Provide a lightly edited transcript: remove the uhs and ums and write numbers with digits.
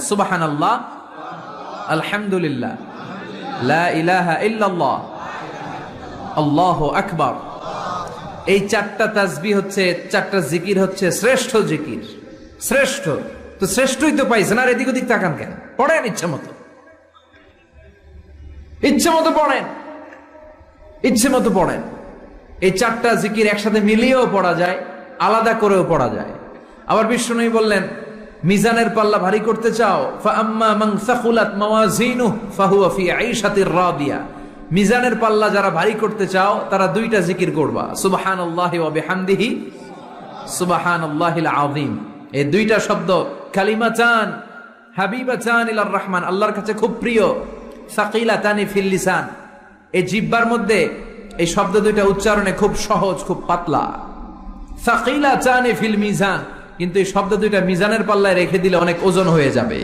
সুবহানাল্লাহ, আলহামদুলিল্লাহ, লা ইলাহা ইল্লাল্লাহ, আল্লাহু আকবার। এই চারটা তাসবিহ হচ্ছে, চারটা জিকির হচ্ছে শ্রেষ্ঠ জিকির। শ্রেষ্ঠ তো শ্রেষ্ঠই তো পাইছেন, আর এদিক ওদিক তাকান কেন? পড়েন ইচ্ছা মতো, ইচ্ছে মতো পড়েন, ইচ্ছে মতো পড়েন। এই চারটা জিকির একসাথে মিলিয়েও পড়া যায়, আলাদা করেও পড়া যায়। আবার বিষ্ণু বললেন, মিজানের পাল্লা ভারী করতে চাও, ফাআম্মা মান সাকুলাত মাওয়াজিনুহু ফাহুয়া ফি আইশাতির রাদিয়া। মিজানের পাল্লা যারা ভারী করতে চাও তারা দুইটা জিকির করবা, সুবহানাল্লাহি ওয়া বিহামদিহি, সুবহানাল্লাহিল আযীম। এই দুইটা শব্দ কালিমাতান হাবিবাতান ইলার রহমান, আল্লাহর কাছে খুব প্রিয়। সাকিলাতানি ফিল লিসান, এই জিহ্বার মধ্যে এই শব্দ দুইটা উচ্চারণে খুব সহজ, খুব পাতলা। সাকিলাতানি ফিল মিজান, কিন্তু এই শব্দ দুইটা মিজানের পাল্লায় রেখে দিলে অনেক ওজন হয়ে যাবে।